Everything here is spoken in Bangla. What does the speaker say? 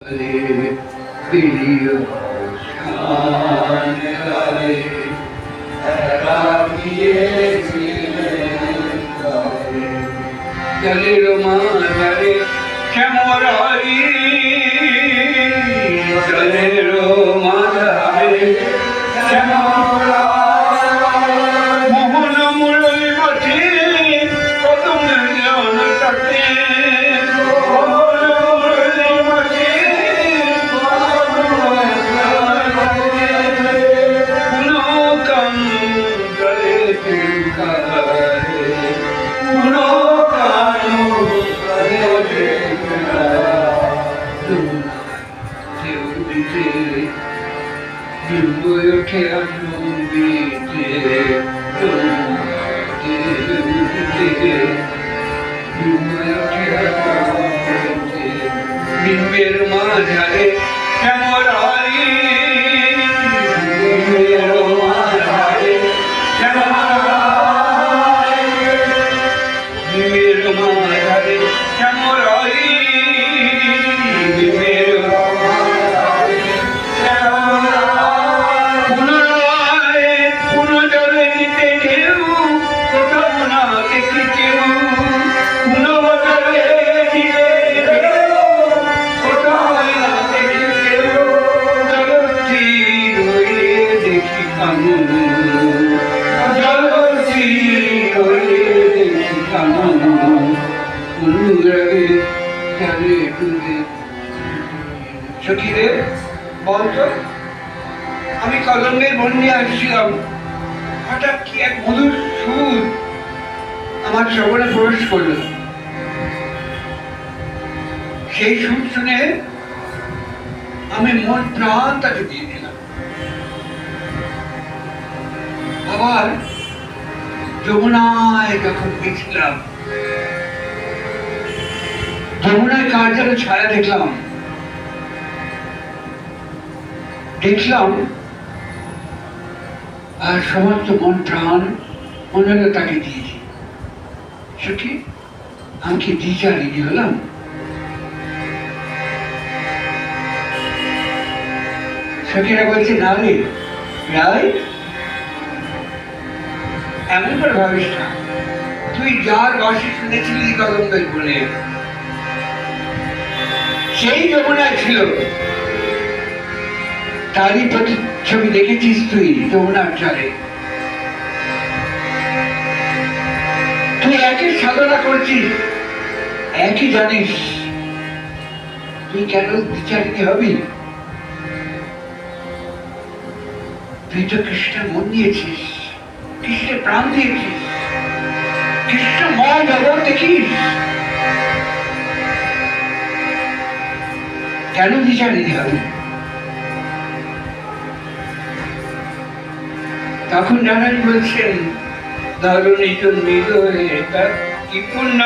জলের মাঝারে শ্যামরাই, জলের মাঝারে শ্যামরাই, মোহন মুরলী বসে কদম জন তাতে, মোহন মুরলী বসে পুনো কাম জলে চিরকালে, পুনো উঠে বিম্বের মাঝারে শ্যামরাই, বিম্বের মাঝারে শ্যামরাই, বিম্বের মাঝারে শ্যামরাই, বিম্বের মাঝারে শ্যামরাই, পুনরায় পুনজলে নিতে কেউ কোথাও না দেখি কেউ, পুনজলে নিতে কেউ কোথাও না দেখি কেউ, জলস্থির হয়ে দেখি কানু, জলস্থির হয়ে দেখি কানু, অনুরাগে জলে ডুবে। সখীরে বলতো, আমি কলমের মন নিয়ে আসছিলাম, হঠাৎ কি এক মধুর সুর আমার শ্রবণে প্রবেশ করল। সেই সুর শুনে আমি মন প্রাণ তাকে দিয়ে দিলাম। আবার যমুনায় যখন গেছিলাম, যমুনায় কার যেন ছায়া দেখলাম, আর সমস্ত মন প্রাণ মনে হলো তাকে দিয়েছি। সখী, আমি কি দ্বিজা রেডি হলাম? সখীরা বলছে, না রে রাই, এমন করে ভাবিস না। তুই যার বাসি শুনেছিলি কদম্বের বলে, সেই যমুনায় ছিল, তারই প্রতিচ্ছবি দেখেছিস তুই যমুনার জলে। তুই একই সাধনা করছিস, একই জানিস, তুই কেন বিচারিত হবি? তুই তো কৃষ্ণের মন দিয়েছিস, কৃষ্ণের প্রাণ দিয়েছিস, কৃষ্ণময় জগৎ দেখিস, কেন বিচারিত হবি? তখন নারায়ণ বলছেন, ধরণী তো নিল কি পূর্ণ